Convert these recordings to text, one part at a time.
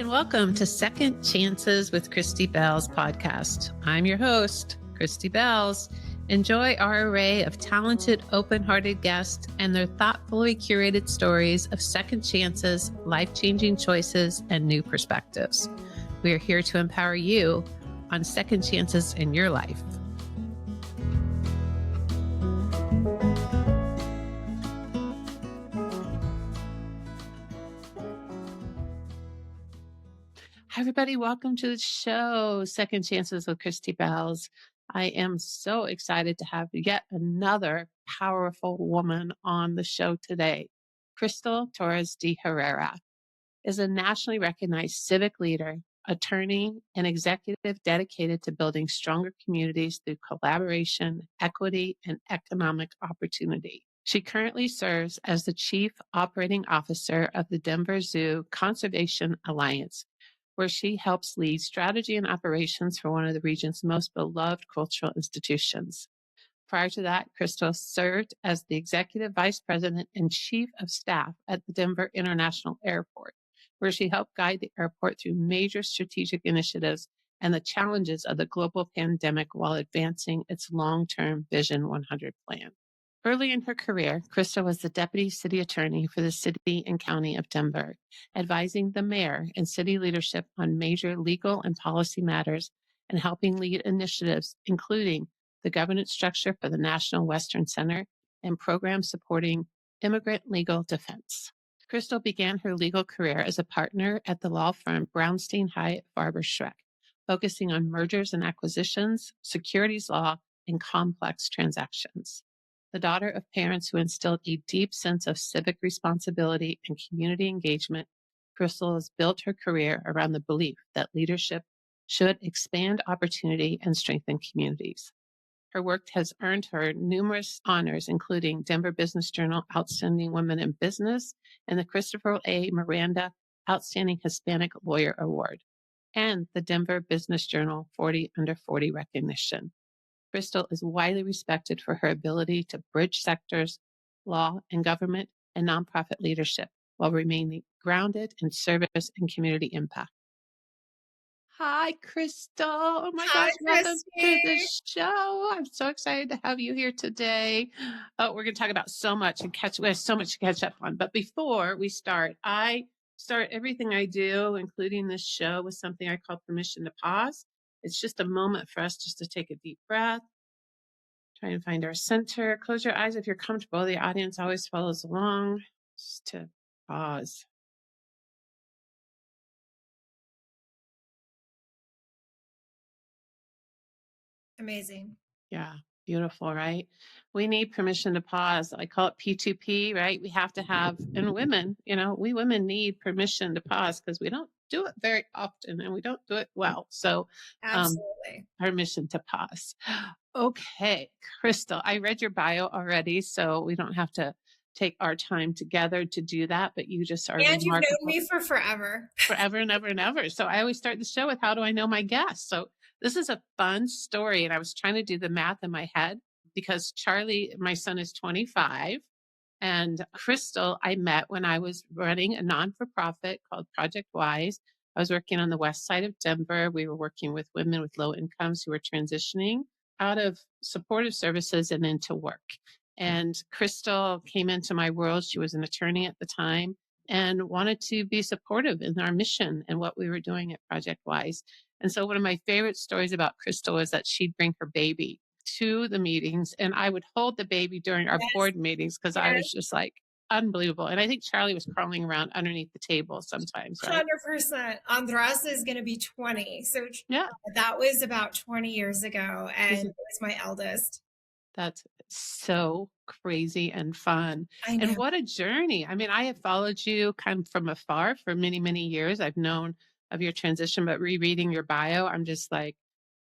and welcome to Second Chances with Christy Belz podcast. I'm your host, Christy Belz. Enjoy our array of talented, open-hearted guests and their thoughtfully curated stories of second chances, life-changing choices, and new perspectives. We are here to empower you on second chances in your life. Hi, everybody. Welcome to the show, Second Chances with Christy Belz. I am so excited to have yet another powerful woman on the show today. Cristal Torres DeHerrera is a nationally recognized civic leader, attorney, and executive dedicated to building stronger communities through collaboration, equity, and economic opportunity. She currently serves as the Chief Operating Officer of the Denver Zoo Conservation Alliance, where she helps lead strategy and operations for one of the region's most beloved cultural institutions. Prior to that, Cristal served as the Executive Vice President and Chief of Staff at the Denver International Airport, where she helped guide the airport through major strategic initiatives and the challenges of the global pandemic while advancing its long-term Vision 100 plan. Early in her career, Cristal was the Deputy City Attorney for the City and County of Denver, advising the mayor and city leadership on major legal and policy matters and helping lead initiatives, including the governance structure for the National Western Center and programs supporting immigrant legal defense. Cristal began her legal career as a partner at the law firm Brownstein, Hyatt, Farber, Schreck, focusing on mergers and acquisitions, securities law, and complex transactions. The daughter of parents who instilled a deep sense of civic responsibility and community engagement, Cristal has built her career around the belief that leadership should expand opportunity and strengthen communities. Her work has earned her numerous honors, including Denver Business Journal Outstanding Women in Business and the Christopher A. Miranda Outstanding Hispanic Lawyer Award, and the Denver Business Journal 40 Under 40 recognition. Cristal is widely respected for her ability to bridge sectors, law and government, and nonprofit leadership while remaining grounded in service and community impact. Hi, Cristal. Oh my gosh, welcome to the show. I'm so excited to have you here today. Oh, we're going to talk about so much and we have so much to catch up on. But before we start, I start everything I do, including this show, with something I call permission to pause. It's just a moment for us just to take a deep breath. Try and find our center. Close your eyes if you're comfortable. The audience always follows along. Just to pause. Amazing. Yeah, beautiful, right? We need permission to pause. I call it P2P, right? We have to have, and women, we women need permission to pause because we don't do it very often and we don't do it well. So absolutely. Permission to pause. Okay, Cristal, I read your bio already, so we don't have to take our time together to do that, but you just are and you've known me for forever. Forever and ever and ever. So I always start the show with, how do I know my guests? So this is a fun story, and I was trying to do the math in my head because Charlie, my son, is 25, and Cristal I met when I was running a non-for-profit called Project Wise. I was working on the west side of Denver. We were working with women with low incomes who were transitioning out of supportive services and into work. And Cristal came into my world. She was an attorney at the time and wanted to be supportive in our mission and what we were doing at Project Wise. And so one of my favorite stories about Cristal is that she'd bring her baby to the meetings, and I would hold the baby during our board meetings because I was just like, unbelievable. And I think Charlie was crawling around underneath the table sometimes. Right? 100%. Andras is going to be 20. So yeah, that was about 20 years ago. And it was my eldest. That's so crazy and fun. I know. And what a journey. I mean, I have followed you kind of from afar for many, many years. I've known of your transition, but rereading your bio, I'm just like,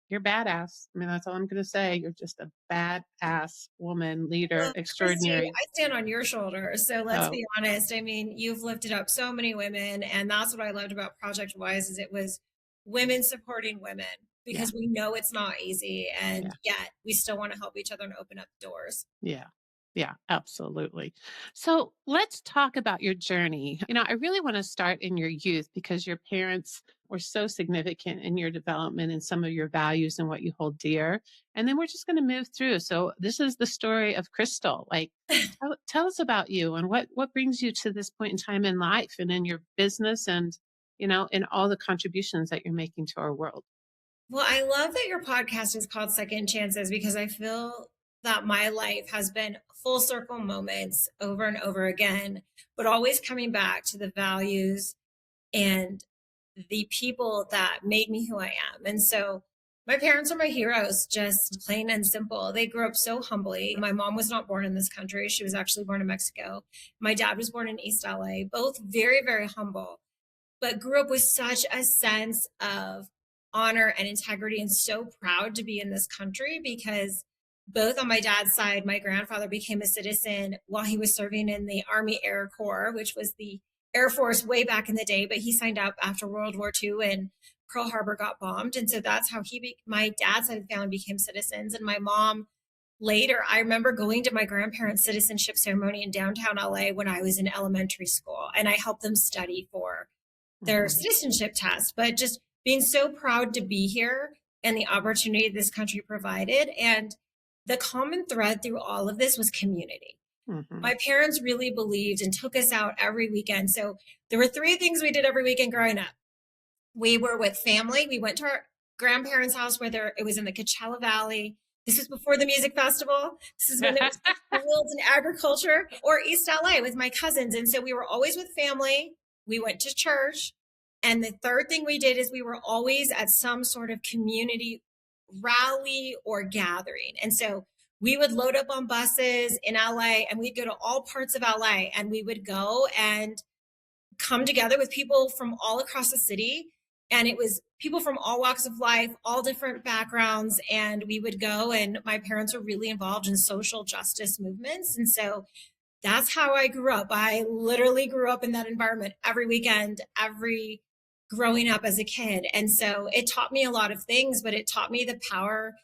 you're badass. I mean, that's all I'm going to say. You're just a badass woman, leader, extraordinary. Christy, I stand on your shoulders. So let's be honest. I mean, you've lifted up so many women. And that's what I loved about Project Wise is it was women supporting women because we know it's not easy. And yet we still want to help each other and open up doors. Yeah. Yeah, absolutely. So let's talk about your journey. I really want to start in your youth because your parents were so significant in your development and some of your values and what you hold dear. And then we're just going to move through. So this is the story of Cristal. Like, tell us about you and what brings you to this point in time in life and in your business and, in all the contributions that you're making to our world. Well, I love that your podcast is called Second Chances because I feel that my life has been full circle moments over and over again, but always coming back to the values and the people that made me who I am. And so my parents are my heroes, just plain and simple. They grew up so humbly. My mom was not born in this country. She was actually born in Mexico. My dad was born in East LA, both very, very humble, but grew up with such a sense of honor and integrity and so proud to be in this country because both on my dad's side, my grandfather became a citizen while he was serving in the Army Air Corps, which was the Air Force way back in the day, but he signed up after World War II and Pearl Harbor got bombed. And so that's how my dad's side of the family became citizens. And my mom later, I remember going to my grandparents' citizenship ceremony in downtown LA when I was in elementary school, and I helped them study for their citizenship test, but just being so proud to be here and the opportunity this country provided. And the common thread through all of this was community. My parents really believed and took us out every weekend. So there were three things we did every weekend growing up. We were with family. We went to our grandparents' house, whether it was in the Coachella Valley. This was before the music festival. This is when there was fields and agriculture, or East LA with my cousins. And so we were always with family. We went to church. And the third thing we did is we were always at some sort of community rally or gathering. And so we would load up on buses in LA and we'd go to all parts of LA and we would go and come together with people from all across the city. And it was people from all walks of life, all different backgrounds. And we would go, and my parents were really involved in social justice movements. And so that's how I grew up. I literally grew up in that environment every weekend, growing up as a kid. And so it taught me a lot of things, but it taught me the power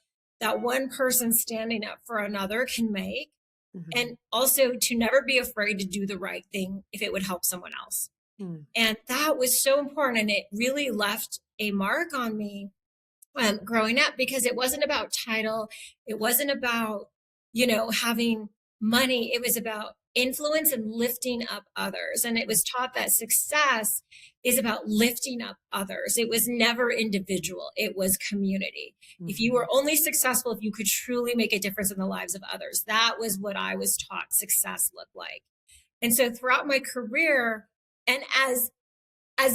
that one person standing up for another can make. And also to never be afraid to do the right thing if it would help someone else. And that was so important. And it really left a mark on me growing up because it wasn't about title. It wasn't about, having money. It was about influence and lifting up others. And it was taught that success is about lifting up others. It was never individual. It was community. If you were only successful, if you could truly make a difference in the lives of others, that was what I was taught success looked like. And so throughout my career, and as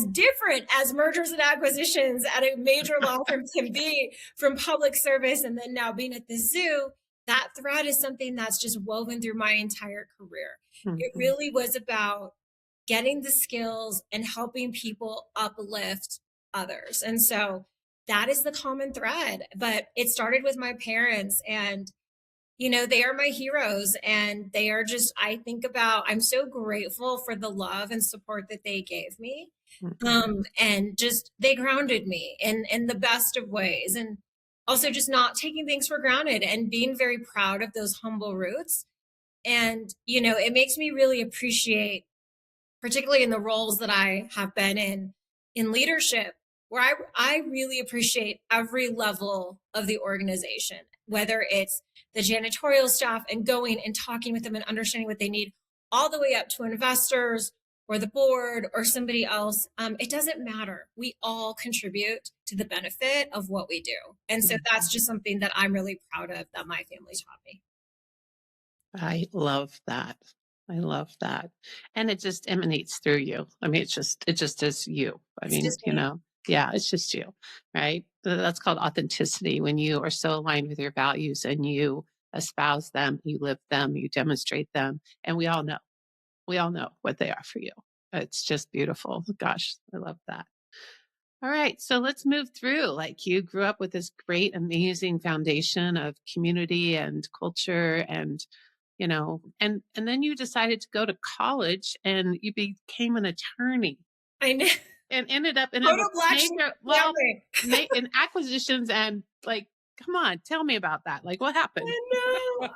different as mergers and acquisitions at a major law firm can be from public service and then now being at the zoo, that thread is something that's just woven through my entire career. It really was about getting the skills and helping people uplift others. And so that is the common thread. But it started with my parents, and they are my heroes, and they are just, I'm so grateful for the love and support that they gave me. And just, they grounded me in the best of ways. And also just not taking things for granted and being very proud of those humble roots. And, it makes me really appreciate, particularly in the roles that I have been in leadership, where I really appreciate every level of the organization, whether it's the janitorial staff and going and talking with them and understanding what they need, all the way up to investors or the board or somebody else. It doesn't matter. We all contribute to the benefit of what we do. And so that's just something that I'm really proud of that my family taught me. I love that. I love that. And it just emanates through you. I mean, it just is you. Yeah, it's just you, right? That's called authenticity, when you are so aligned with your values and you espouse them, you live them, you demonstrate them. And we all know what they are for you. It's just beautiful. Gosh, I love that. All right. So let's move through. Like, you grew up with this great, amazing foundation of community and culture and, and then you decided to go to college and you became an attorney. I know. And ended up in in acquisitions and, like, come on, tell me about that. Like, what happened? I know.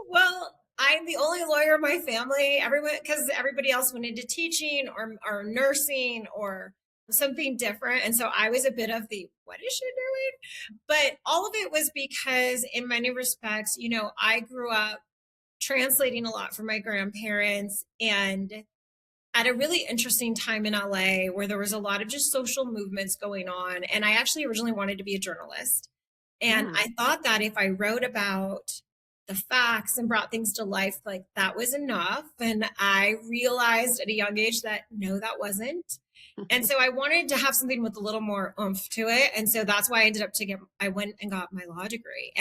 Well, I'm the only lawyer in my family. Everyone, because everybody else went into teaching or nursing or something different. And so I was a bit of the, what is she doing? But all of it was because, in many respects, I grew up translating a lot from my grandparents and at a really interesting time in LA where there was a lot of just social movements going on. And I actually originally wanted to be a journalist. And I thought that if I wrote about the facts and brought things to life, like that was enough. And I realized at a young age that no, that wasn't. And so I wanted to have something with a little more oomph to it. And so that's why I went and got my law degree.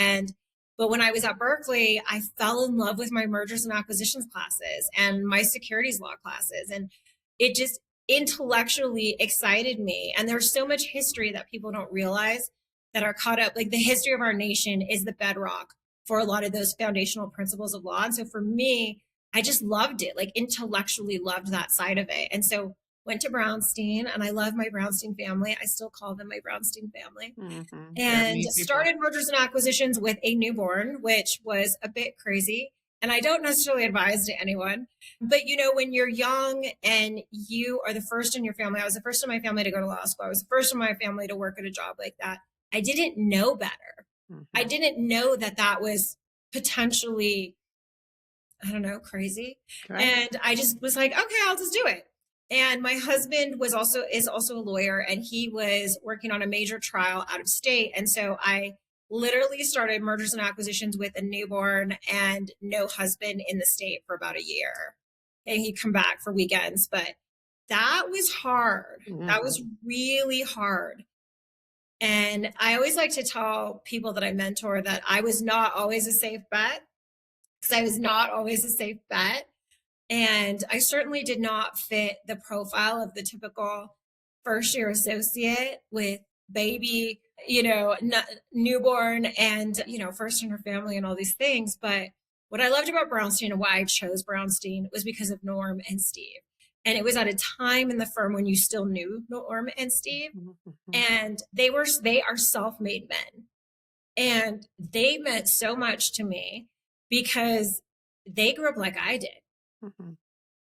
But when I was at Berkeley, I fell in love with my mergers and acquisitions classes and my securities law classes. And it just intellectually excited me. And there's so much history that people don't realize that are caught up. Like the history of our nation is the bedrock for a lot of those foundational principles of law. And so for me, I just loved it, like intellectually loved that side of it. And so went to Brownstein, and I love my Brownstein family. I still call them my Brownstein family. And started mergers and acquisitions with a newborn, which was a bit crazy. And I don't necessarily advise to anyone, but when you're young and you are the first in your family, I was the first in my family to go to law school. I was the first in my family to work at a job like that. I didn't know better. I didn't know that that was potentially, I don't know, crazy. Correct. And I just was like, okay, I'll just do it. And my husband is also a lawyer, and he was working on a major trial out of state. And so I literally started mergers and acquisitions with a newborn and no husband in the state for about a year. And he'd come back for weekends, but that was hard. That was really hard. And I always like to tell people that I mentor that I was not always a safe bet, because I was not always a safe bet. And I certainly did not fit the profile of the typical first year associate with baby, newborn and, first in her family and all these things. But what I loved about Brownstein and why I chose Brownstein was because of Norm and Steve. And it was at a time in the firm when you still knew Norm and Steve. And they are self-made men. And they meant so much to me because they grew up like I did.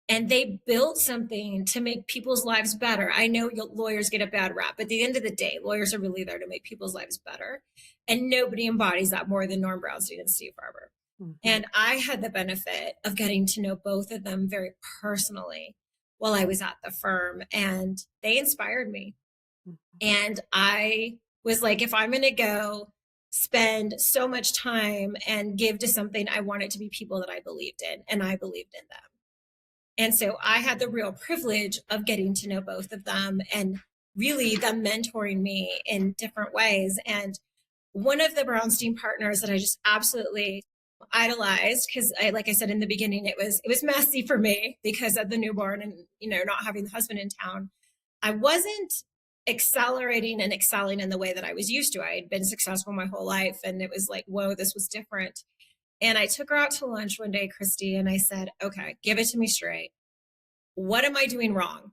And they built something to make people's lives better. I know lawyers get a bad rap, but at the end of the day, lawyers are really there to make people's lives better. And nobody embodies that more than Norm Brownstein and Steve Farber. And I had the benefit of getting to know both of them very personally while I was at the firm, and they inspired me. And I was like, if I'm going to go spend so much time and give to something, I want it to be people that I believed in, and I believed in them. And so I had the real privilege of getting to know both of them and really them mentoring me in different ways. And one of the Brownstein partners that I just absolutely idolized, because like I said in the beginning, it was messy for me because of the newborn and, not having the husband in town. I wasn't accelerating and excelling in the way that I was used to. I had been successful my whole life, and it was like, whoa, this was different. And I took her out to lunch one day, Christy, and I said, okay, give it to me straight. What am I doing wrong?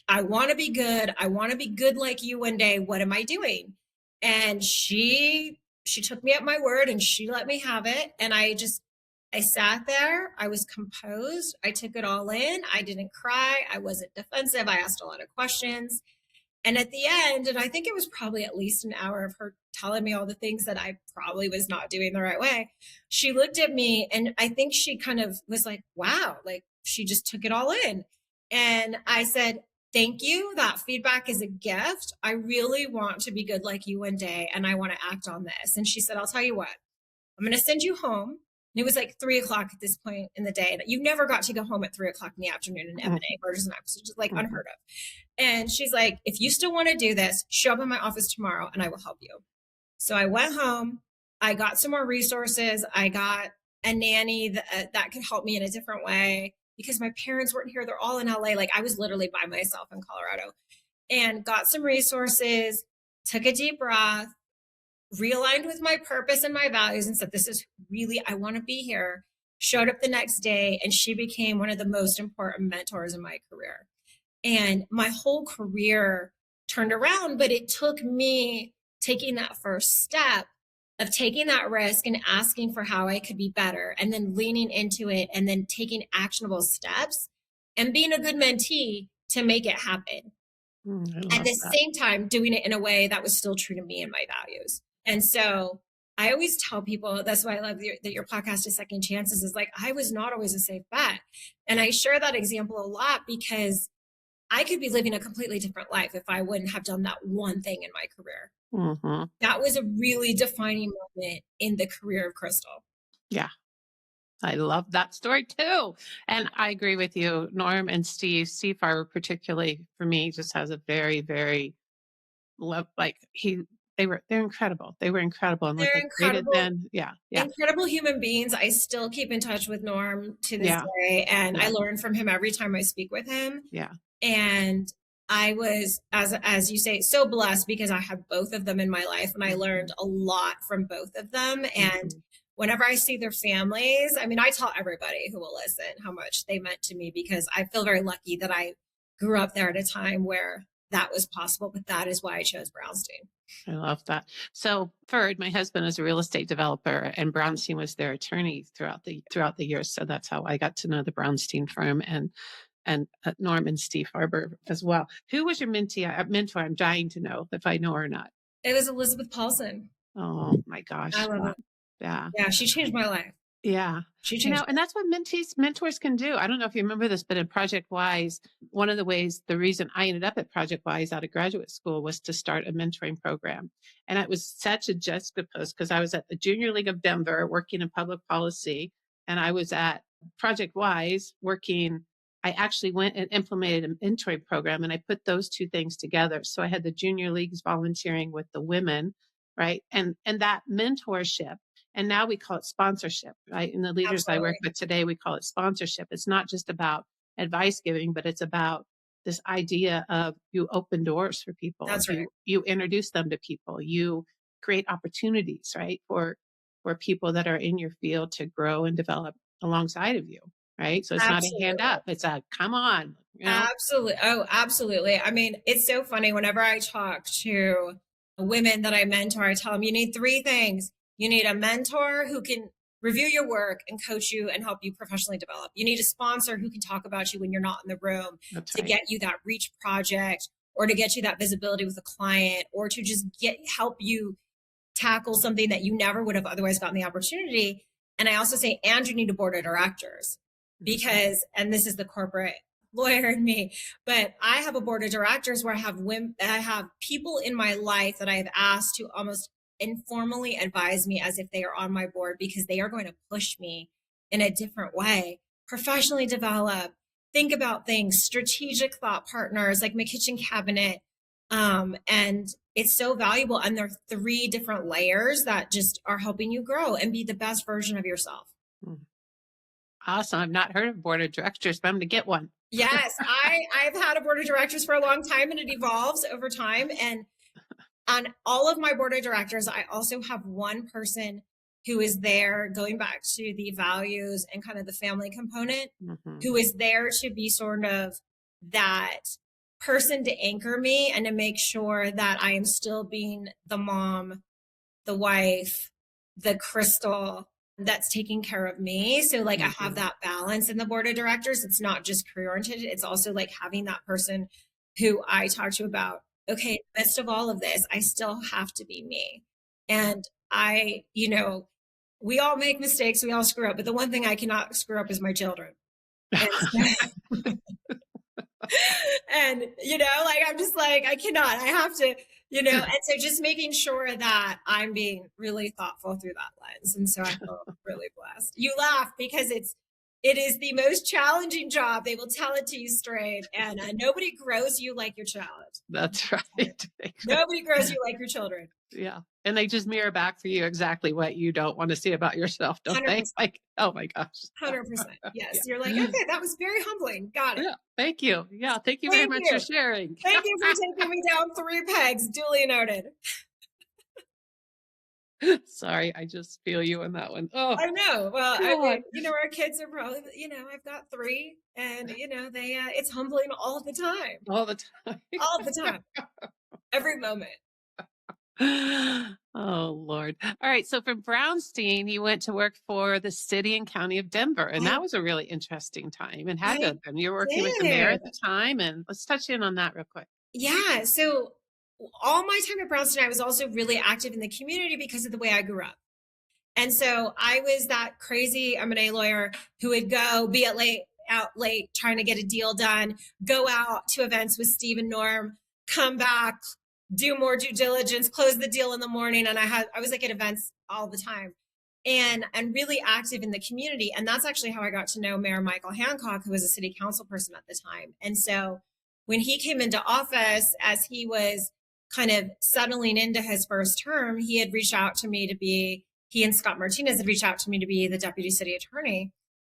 I want to be good. I want to be good like you one day. What am I doing? And she took me at my word, and she let me have it. And I sat there. I was composed. I took it all in. I didn't cry. I wasn't defensive. I asked a lot of questions. And at the end, and I think it was probably at least an hour of her telling me all the things that I probably was not doing the right way, she looked at me, and I think she kind of was like, wow, like she just took it all in. And I said, thank you. That feedback is a gift. I really want to be good like you one day, and I want to act on this. And she said, I'll tell you what, I'm going to send you home. And it was like 3:00 at this point in the day. And you never got to go home at 3:00 in the afternoon in M&A, mergers and acquisitions, like unheard of. And she's like, if you still want to do this, show up in my office tomorrow and I will help you. So I went home. I got some more resources. I got a nanny that could help me in a different way because my parents weren't here. They're all in LA. Like I was literally by myself in Colorado, and got some resources, took a deep breath, realigned with my purpose and my values, and said, this is really, I want to be here. Showed up the next day, and she became one of the most important mentors in my career. And my whole career turned around, but it took me taking that first step of taking that risk and asking for how I could be better, and then leaning into it, and then taking actionable steps and being a good mentee to make it happen. I At love the that. same time, doing it in a way that was still true to me and my values. And so I always tell people, that's why I love that your podcast is Second Chances, is like, I was not always a safe bet. And I share that example a lot because I could be living a completely different life if I wouldn't have done that one thing in my career. Mm-hmm. That was a really defining moment in the career of Cristal. Yeah. I love that story too. And I agree with you, Norm and Steve. Steve Farber, particularly for me, just has a very, very love, they're incredible. They were incredible. And what They're they created incredible, then. Yeah. Yeah. incredible human beings. I still keep in touch with Norm to this Yeah. day, and I Yeah. learn from him every time I speak with him. Yeah. And I was, as you say, so blessed because I had both of them in my life, and I learned a lot from both of them. And whenever I see their families, I mean, I tell everybody who will listen how much they meant to me, because I feel very lucky that I grew up there at a time where that was possible. But that is why I chose Brownstein. I love that. So Ferd, my husband, is a real estate developer, and Brownstein was their attorney throughout the years. So that's how I got to know the Brownstein firm, and Norm and Steve Farber as well. Who was your mentor? I'm dying to know if I know or not. It was Elizabeth Paulson. Oh my gosh. I love it. Yeah. Yeah, she changed my life. Yeah. She changed. And that's what mentors can do. I don't know if you remember this, but in Project Wise, one of the reason I ended up at Project Wise out of graduate school was to start a mentoring program. And it was such a juxtapost because I was at the Junior League of Denver working in public policy, and I was at Project Wise I actually went and implemented a mentoring program, and I put those two things together. So I had the junior leagues volunteering with the women, right? And that mentorship. And now we call it sponsorship, right? And the leaders I work with today, we call it sponsorship. It's not just about advice giving, but it's about this idea of you open doors for people. That's right. You introduce them to people. You create opportunities, right? For people that are in your field to grow and develop alongside of you, right? So it's not a hand up. It's a come on. Absolutely. Oh, absolutely. I mean, it's so funny. Whenever I talk to women that I mentor, I tell them you need three things. You need a mentor who can review your work and coach you and help you professionally develop. You need a sponsor who can talk about you when you're not in the room to get you that reach project, or to get you that visibility with a client, or to just help you tackle something that you never would have otherwise gotten the opportunity. And I also say, and you need a board of directors, because, and this is the corporate lawyer in me, but I have a board of directors where I have people in my life that I have asked to almost informally advise me as if they are on my board, because they are going to push me in a different way, professionally develop, think about things, strategic thought partners like my kitchen cabinet. And it's so valuable. And there are three different layers that just are helping you grow and be the best version of yourself. Awesome. I've not heard of board of directors, but I'm going to get one. Yes, I've had a board of directors for a long time, and it evolves over time. And on all of my board of directors, I also have one person who is there, going back to the values and kind of the family component, who is there to be sort of that person to anchor me and to make sure that I am still being the mom, the wife, the Cristal that's taking care of me. So like I have that balance in the board of directors. It's not just career oriented. It's also like having that person who I talk to about, okay, in the midst of all of this, I still have to be me. And we all make mistakes. We all screw up. But the one thing I cannot screw up is my children. And, I'm just like, I cannot, I have to, and so just making sure that I'm being really thoughtful through that lens. And so I feel really blessed. You laugh because it is the most challenging job. They will tell it to you straight. And nobody grows you like your child. That's right. Nobody grows you like your children. Yeah. And they just mirror back for you exactly what you don't want to see about yourself, don't 100%. They? Like, oh my gosh. 100%. Yes. Yeah. You're like, okay, that was very humbling. Got it. Yeah. Thank you. Yeah. Thank you very much for sharing. Thank you for taking me down 3 pegs. Duly noted. Sorry, I just feel you on that one. Oh, I know. Well, I mean, our kids are probably, I've got 3, and they, it's humbling all the time. All the time. All the time. Every moment. Oh, Lord. All right. So from Brownstein, you went to work for the city and county of Denver. And I that was a really interesting time and had to I have been. You were working with the mayor did. at the time. And let's touch in on that real quick. Yeah. So all my time at Brownstein, I was also really active in the community because of the way I grew up. And so I was that crazy M&A lawyer who would go be out late trying to get a deal done, go out to events with Steve and Norm, come back, do more due diligence, close the deal in the morning. And I was like at events all the time and really active in the community. And that's actually how I got to know Mayor Michael Hancock, who was a city council person at the time. And so when he came into office, as he was kind of settling into his first term, he and Scott Martinez had reached out to me to be the deputy city attorney.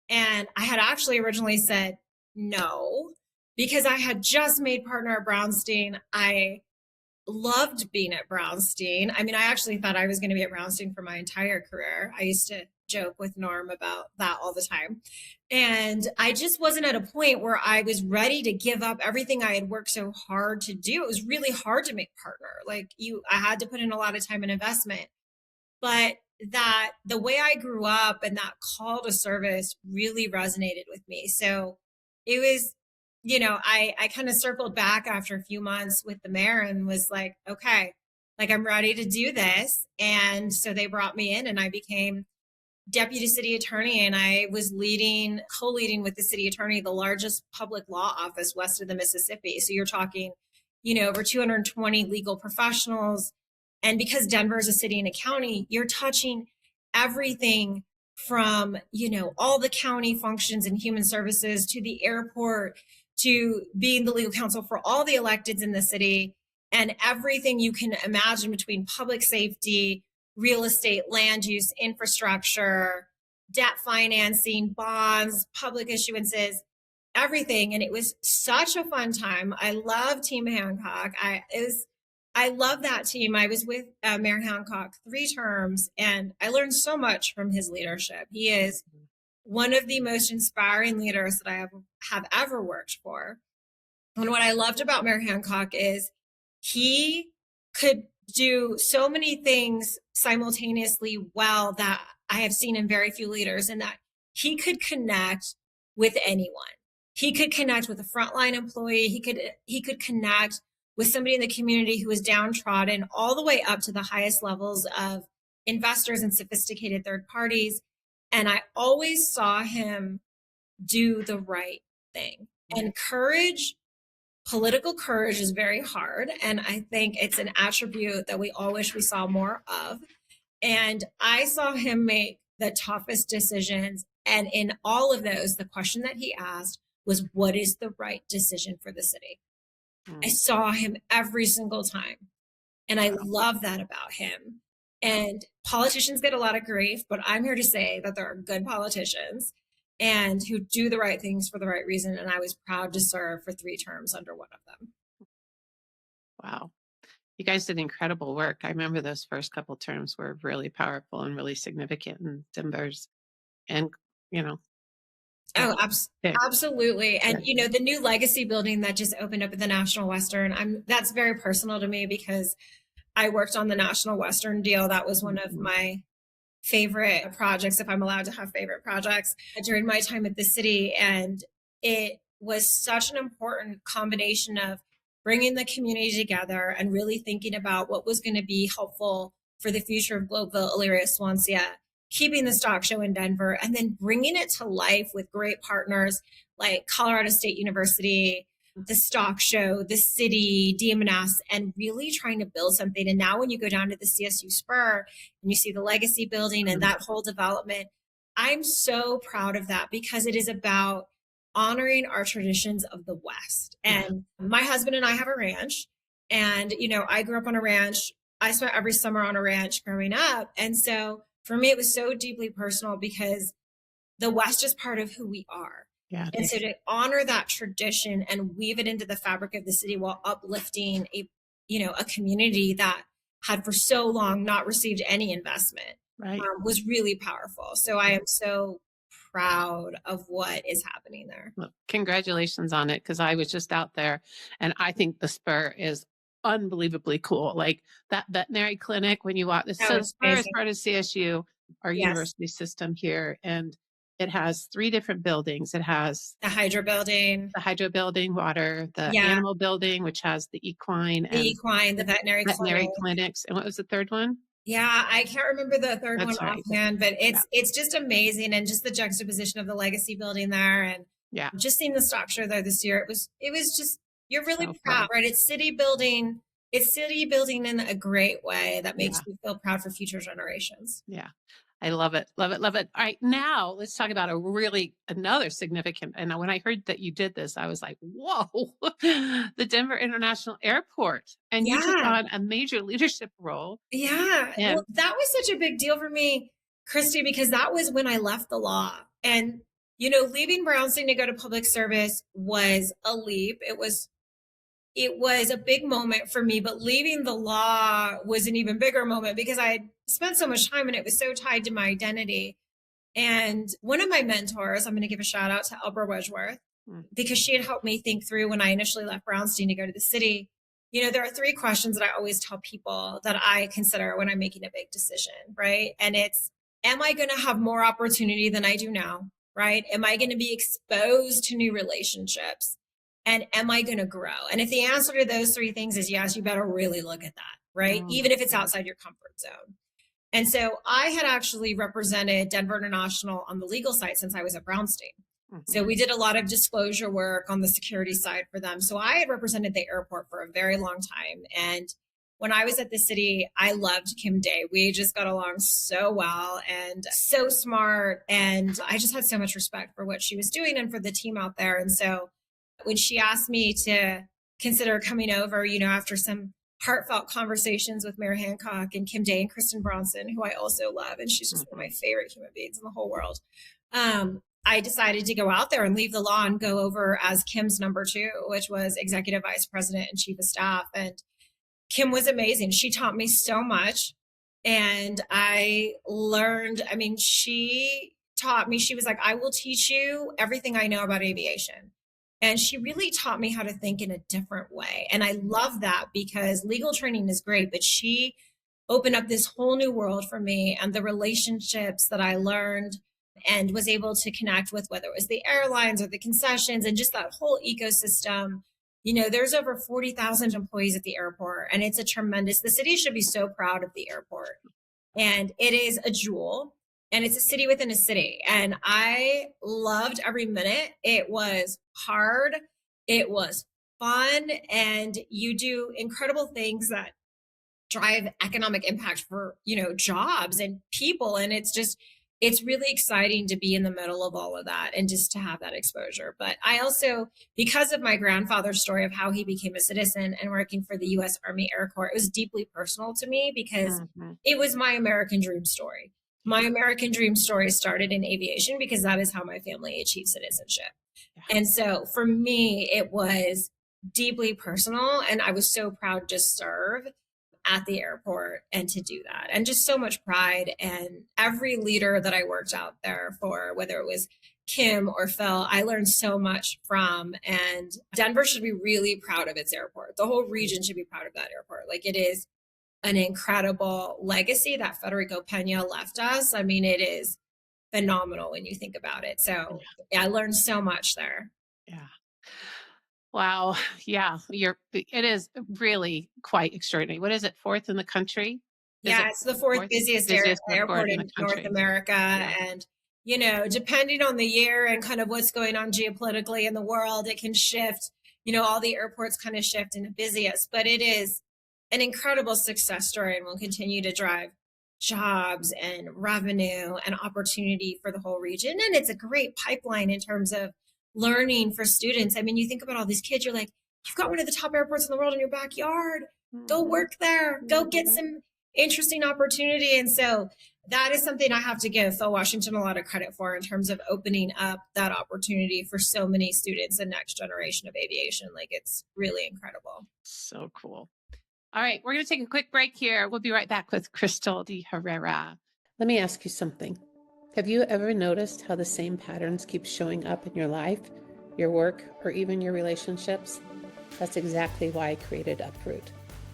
And I had actually originally said no, because I had just made partner at Brownstein. I loved being at Brownstein. I mean, I actually thought I was going to be at Brownstein for my entire career. I used to joke with Norm about that all the time. And I just wasn't at a point where I was ready to give up everything I had worked so hard to do. It was really hard to make partner. I had to put in a lot of time and investment. But that the way I grew up and that call to service really resonated with me. So it was, I kind of circled back after a few months with the mayor and was like, okay, like I'm ready to do this. And so they brought me in and I became deputy city attorney, and I was co-leading with the city attorney, the largest public law office west of the Mississippi. So you're talking, over 220 legal professionals. And because Denver is a city and a county, you're touching everything from, all the county functions and human services to the airport to being the legal counsel for all the electeds in the city and everything you can imagine between public safety, real estate, land use, infrastructure, debt financing, bonds, public issuances, everything. And it was such a fun time. I love Team Hancock. I love that team. I was with Mayor Hancock 3 terms, and I learned so much from his leadership. He is one of the most inspiring leaders that I have ever worked for. And what I loved about Mayor Hancock is he could do so many things simultaneously well that I have seen in very few leaders, and that he could connect with anyone. He could connect with a frontline employee. He could connect with somebody in the community who was downtrodden, all the way up to the highest levels of investors and sophisticated third parties. And I always saw him do the right thing. And political courage is very hard. And I think it's an attribute that we all wish we saw more of. And I saw him make the toughest decisions. And in all of those, the question that he asked was, what is the right decision for the city? I saw him every single time. And I love that about him. And politicians get a lot of grief, but I'm here to say that there are good politicians and who do the right things for the right reason. And I was proud to serve for 3 terms under one of them. Wow. You guys did incredible work. I remember those first couple terms were really powerful and really significant in Denver's. And, Oh, yeah. absolutely. And, Yeah. the new legacy building that just opened up at the National Western, that's very personal to me because I worked on the National Western deal. That was one of my favorite projects, if I'm allowed to have favorite projects, during my time at the city. And it was such an important combination of bringing the community together and really thinking about what was going to be helpful for the future of Globeville, Elyria, Swansea, keeping the stock show in Denver, and then bringing it to life with great partners like Colorado State University, the stock show, the city, DM&S, and really trying to build something. And now when you go down to the CSU Spur and you see the legacy building and that whole development, I'm so proud of that because it is about honoring our traditions of the West. And my husband and I have a ranch, and, I grew up on a ranch. I spent every summer on a ranch growing up. And so for me, it was so deeply personal because the West is part of who we are. Yeah. And so to honor that tradition and weave it into the fabric of the city while uplifting a community that had for so long not received any investment, Right. Was really powerful. So I am so proud of what is happening there. Well, congratulations on it, because I was just out there and I think the Spur is unbelievably cool. Like that veterinary clinic when you walk, it's That so was first amazing. part of CSU, our Yes. university system here, and it has 3 different buildings. It has The Hydro building. the hydro building, water, the Yeah. animal building, which has the equine The and equine, the veterinary veterinary clinic. clinics. And what was the 3rd one? Yeah, I can't remember the third one That's right. offhand, but Yeah. it's just amazing, and just the juxtaposition of the legacy building there, and Yeah. just seeing the stock show there this year. It was just, you're really So proud, cool. right? It's city building. It's city building in a great way that makes Yeah. you feel proud for future generations. Yeah. I love it. Love it. Love it. All right. Now let's talk about another significant. And when I heard that you did this, I was like, whoa, the Denver International Airport. And you took Yeah. on a major leadership role. Yeah. Well, And that was such a big deal for me, Christy, because that was when I left the law. And, leaving Brownstein to go to public service was a leap. It was a big moment for me, but leaving the law was an even bigger moment because I had spent so much time and it was so tied to my identity. And one of my mentors, I'm going to give a shout out to Elbra Wedgeworth, mm, because she had helped me think through when I initially left Brownstein to go to the city. There are 3 questions that I always tell people that I consider when I'm making a big decision, right? And it's, am I going to have more opportunity than I do now, right? Am I going to be exposed to new relationships? And am I going to grow? And if the answer to those 3 things is yes, you better really look at that, right? mm, Even if it's mm, outside your comfort zone. And so I had actually represented Denver International on the legal side since I was at Brownstein. So mhm, we did a lot of disclosure work on the security side for them. So I had represented the airport for a very long time. And when I was at the city, I loved Kim Day. We just got along so well and so smart. And I just had so much respect for what she was doing and for the team out there. And so when she asked me to consider coming over, after some heartfelt conversations with Mayor Hancock and Kim Day and Kristen Bronson, who I also love, and she's just one of mhm. my favorite human beings in the whole world. I decided to go out there and leave the law and go over as Kim's number 2, which was executive vice president and chief of staff. And Kim was amazing. She taught me so much. And I learned, she taught me, she was like, I will teach you everything I know about aviation. And she really taught me how to think in a different way. And I love that because legal training is great, but she opened up this whole new world for me, and the relationships that I learned and was able to connect with, whether it was the airlines or the concessions and just that whole ecosystem. There's over 40,000 employees at the airport, and it's the city should be so proud of the airport. And it is a jewel, and it's a city within a city. And I loved every minute. It was hard. It was fun. And you do incredible things that drive economic impact for, jobs and people. And it's really exciting to be in the middle of all of that and just to have that exposure. But I also, because of my grandfather's story of how he became a citizen and working for the US Army Air Corps, it was deeply personal to me because Mhm. it was my American dream story. My American dream story started in aviation because that is how my family achieved citizenship. Yeah. And so for me, it was deeply personal, and I was so proud to serve at the airport and to do that, and just so much pride. And every leader that I worked out there for, whether it was Kim or Phil, I learned so much from. And Denver should be really proud of its airport. The whole region should be proud of that airport. Like, it is an incredible legacy that Federico Pena left us. It is phenomenal when you think about it. So yeah, I learned so much there. Yeah. Wow. Yeah. It is really quite extraordinary. What is it? 4th in the country? Is Yeah, it it's the 4th 4th? busiest Busiest airport airport in the in North country. America. Yeah. And, depending on the year and kind of what's going on geopolitically in the world, it can shift. All the airports kind of shift into busiest, but it is an incredible success story and will continue to drive jobs and revenue and opportunity for the whole region. And it's a great pipeline in terms of learning for students. You think about all these kids, you're like, you've got one of the top airports in the world in your backyard. Go Mhm. work there. Go get Mhm. some interesting opportunity. And so that is something I have to give Phil Washington a lot of credit for in terms of opening up that opportunity for so many students and next generation of aviation. Like, it's really incredible. So cool. All right, we're going to take a quick break here. We'll be right back with Cristal DeHerrera. Let me ask you something. Have you ever noticed how the same patterns keep showing up in your life, your work, or even your relationships? That's exactly why I created Uproot.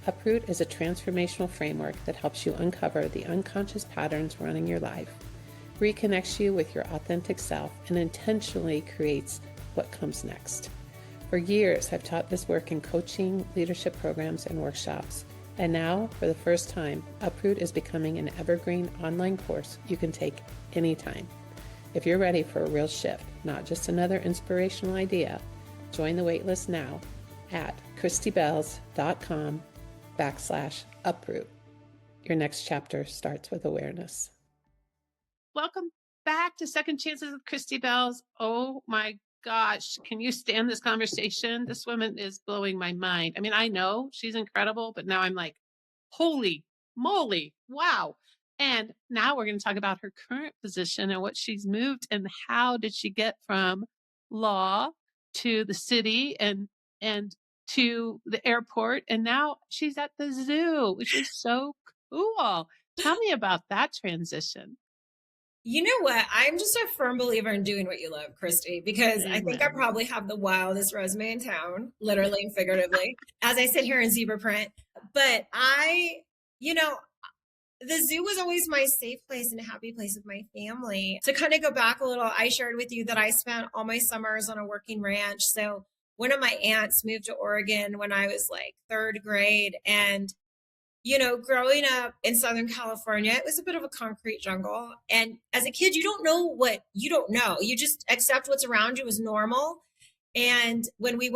Uproot is a transformational framework that helps you uncover the unconscious patterns running your life, reconnects you with your authentic self, and intentionally creates what comes next. For years, I've taught this work in coaching, leadership programs, and workshops. And now, for the first time, Uproot is becoming an evergreen online course you can take anytime. If you're ready for a real shift, not just another inspirational idea, join the waitlist now at christybelz.com/uproot. Your next chapter starts with awareness. Welcome back to Second Chances with Christy Belz. Oh my gosh, can you stand this conversation? This woman is blowing my mind. I mean, I know she's incredible, but now I'm like, holy moly, wow. And now we're going to talk about her current position and what she's moved and how did she get from law to the city and to the airport. And now she's at the zoo, which is so cool. Tell me about that transition. You know what? I'm just a firm believer in doing what you love, Christy, because I think I probably have the wildest resume in town, literally and figuratively, as I sit here in zebra print. But the zoo was always my safe place and a happy place with my family. To kind of go back a little, I shared with you that I spent all my summers on a working ranch. So one of my aunts moved to Oregon when I was like third grade. And growing up in Southern California, it was a bit of a concrete jungle. And as a kid, you don't know what you don't know. You just accept what's around you as normal. And when we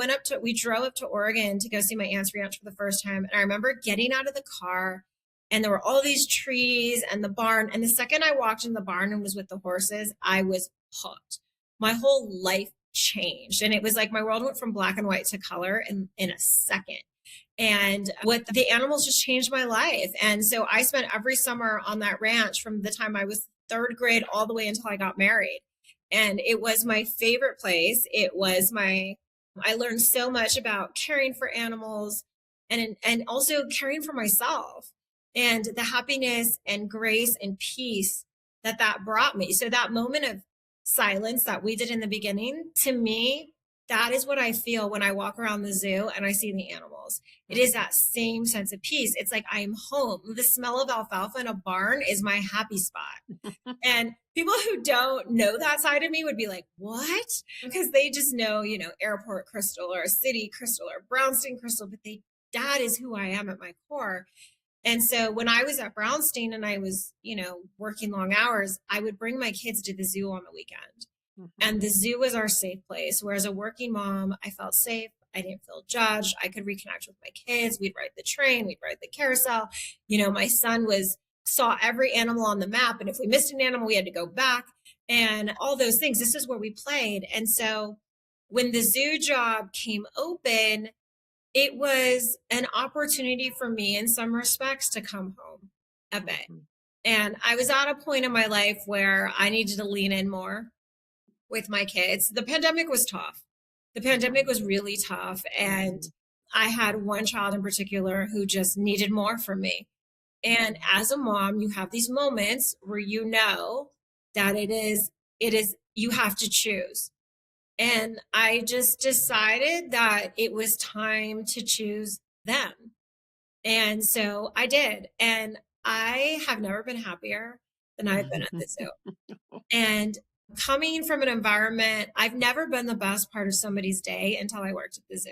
drove up to Oregon to go see my aunt's ranch for the first time. And I remember getting out of the car and there were all these trees and the barn. And the second I walked in the barn and was with the horses, I was hooked. My whole life changed. And it was like my world went from black and white to color in a second. And what the animals just changed my life. And so I spent every summer on that ranch from the time I was third grade all the way until I got married. And it was my favorite place. I learned so much about caring for animals and also caring for myself and the happiness and grace and peace that brought me. So that moment of silence that we did in the beginning, to me, that is what I feel when I walk around the zoo and I see the animals. It is that same sense of peace. It's like I'm home. The smell of alfalfa in a barn is my happy spot. And people who don't know that side of me would be like, what? Because they just know, airport crystal or city crystal or Brownstein crystal, but that is who I am at my core. And so when I was at Brownstein and I was, working long hours, I would bring my kids to the zoo on the weekend. And the zoo was our safe place. Where as a working mom, I felt safe. I didn't feel judged. I could reconnect with my kids. We'd ride the train. We'd ride the carousel. My son saw every animal on the map. And if we missed an animal, we had to go back and all those things. This is where we played. And so when the zoo job came open, it was an opportunity for me in some respects to come home a bit. And I was at a point in my life where I needed to lean in more with my kids. The pandemic was tough. The pandemic was really tough. And I had one child in particular who just needed more from me. And as a mom, you have these moments where you know that it is, you have to choose. And I just decided that it was time to choose them. And so I did. And I have never been happier than I've been at the zoo. And coming from an environment, I've never been the best part of somebody's day until I worked at the zoo.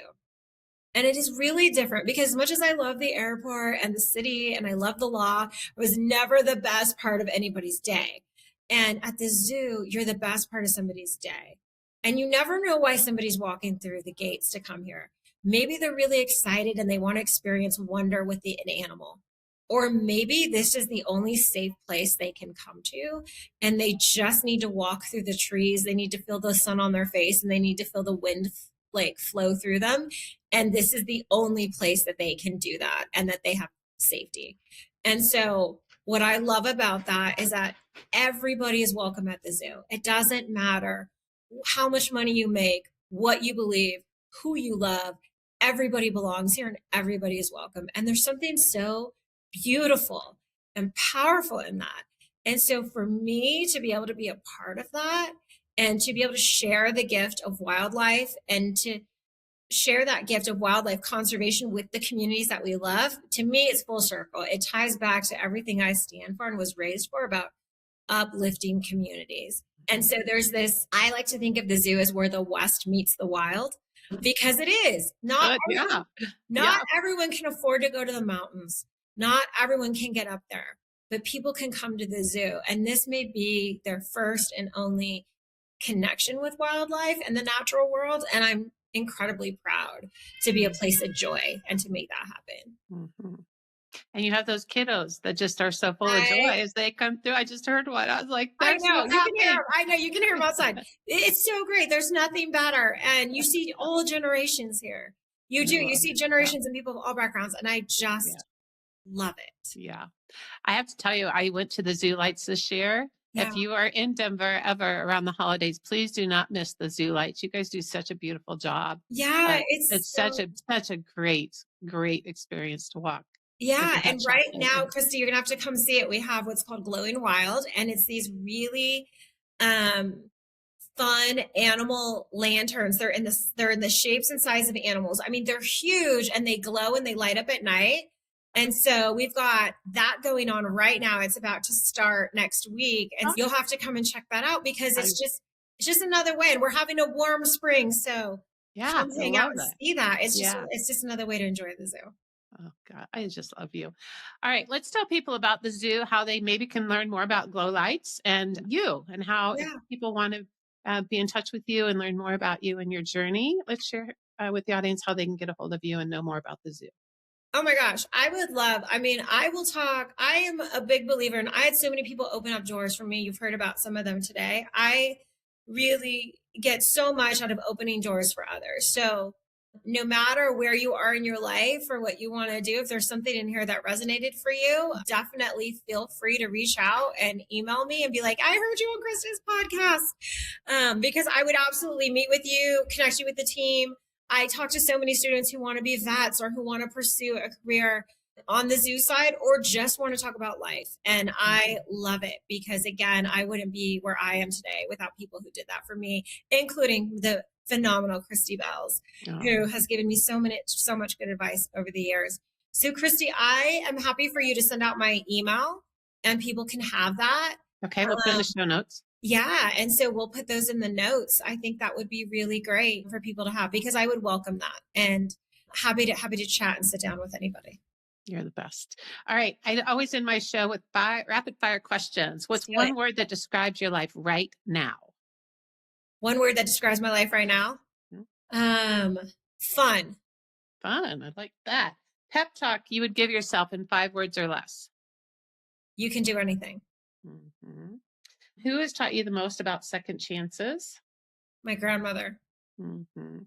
And it is really different because as much as I love the airport and the city and I love the law, I was never the best part of anybody's day. And at the zoo, you're the best part of somebody's day. And you never know why somebody's walking through the gates to come here. Maybe they're really excited and they want to experience wonder with an animal. Or maybe this is the only safe place they can come to and they just need to walk through the trees. They need to feel the sun on their face and they need to feel the wind flow through them. And this is the only place that they can do that and that they have safety. And so what I love about that is that everybody is welcome at the zoo. It doesn't matter how much money you make, what you believe, who you love. Everybody belongs here and everybody is welcome. And there's something so beautiful and powerful in that. And so for me to be able to be a part of that and to be able to share the gift of wildlife and to share that gift of wildlife conservation with the communities that we love, to me, it's full circle. It ties back to everything I stand for and was raised for about uplifting communities. And so there's this, I like to think of the zoo as where the West meets the wild, because it is. Not everyone can afford to go to the mountains. Not everyone can get up there, but people can come to the zoo. And this may be their first and only connection with wildlife and the natural world. And I'm incredibly proud to be a place of joy and to make that happen. Mm-hmm. And you have those kiddos that just are so full of joy as they come through. I just heard one. I was like, I know, you can hear them outside. It's so great. There's nothing better. And you see all generations here. You see generations and people of all backgrounds. And I just love it. Yeah. I have to tell you, I went to the Zoo Lights this year. Yeah. If you are in Denver ever around the holidays, please do not miss the Zoo Lights. You guys do such a beautiful job. Yeah. It's such a great experience to walk. Yeah. And right now, Christy, you're going to have to come see it. We have what's called Glowing Wild, and it's these really fun animal lanterns. They're in the shapes and size of animals. I mean, they're huge and they glow and they light up at night. And so we've got that going on right now. It's about to start next week. And you'll have to come and check that out, because it's just another way. And we're having a warm spring. So come hang out and see that. It's just another way to enjoy the zoo. Oh God, I just love you. All right, let's tell people about the zoo, how they maybe can learn more about Glow Lights and you, and how if people want to be in touch with you and learn more about you and your journey. Let's share with the audience how they can get a hold of you and know more about the zoo. Oh my gosh, I will talk. I am a big believer, and I had so many people open up doors for me. You've heard about some of them today. I really get so much out of opening doors for others. So no matter where you are in your life or what you want to do, if there's something in here that resonated for you, definitely feel free to reach out and email me and be like, I heard you on Kristy's podcast, because I would absolutely meet with you, connect you with the team. I talk to so many students who want to be vets or who want to pursue a career on the zoo side or just want to talk about life. And I love it, because again, I wouldn't be where I am today without people who did that for me, including the phenomenal Christy Belz, who has given me so much good advice over the years. So Christy, I am happy for you to send out my email and people can have that. Okay, we'll put it in the show notes. Yeah. And so we'll put those in the notes. I think that would be really great for people to have, because I would welcome that, and happy to chat and sit down with anybody. You're the best. All right. I always end my show with rapid fire questions. What's one word that describes your life right now? One word that describes my life right now? Fun. Fun. I like that. Pep talk you would give yourself in 5 words or less. You can do anything. Mm-hmm. Who has taught you the most about second chances? My grandmother. Mm-hmm.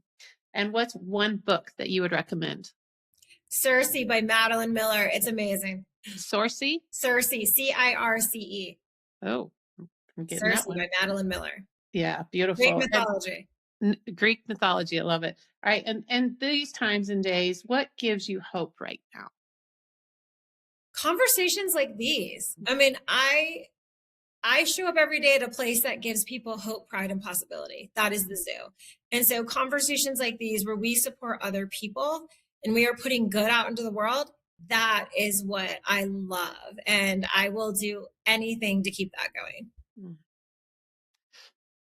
And what's one book that you would recommend? Circe by Madeline Miller. It's amazing. Circe? Circe, Circe. Oh, I'm getting Circe that one. by Madeline Miller. Yeah, beautiful. Greek mythology. Greek mythology. I love it. All right. And these times and days, what gives you hope right now? Conversations like these. I mean, I show up every day at a place that gives people hope, pride, and possibility. That is the zoo. And so conversations like these, where we support other people and we are putting good out into the world, that is what I love. And I will do anything to keep that going.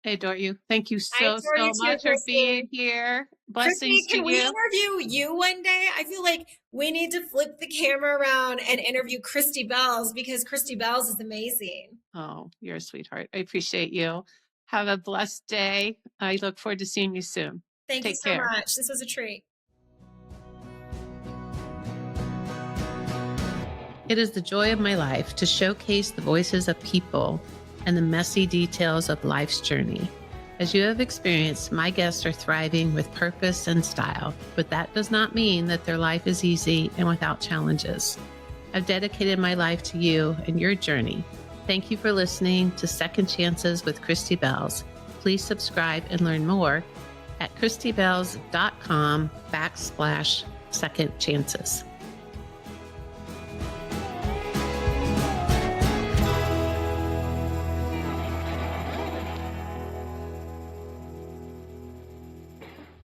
I adore you. Thank you so much for being here. Blessings Christy, to you. Can we interview you one day? I feel like we need to flip the camera around and interview Christy Belz, because Christy Belz is amazing. Oh, you're a sweetheart. I appreciate you. Have a blessed day. I look forward to seeing you soon. Thank you so much. This was a treat. It is the joy of my life to showcase the voices of people and the messy details of life's journey. As you have experienced, my guests are thriving with purpose and style, but that does not mean that their life is easy and without challenges. I've dedicated my life to you and your journey. Thank you for listening to Second Chances with Christy Belz. Please subscribe and learn more at christybelz.com/second chances.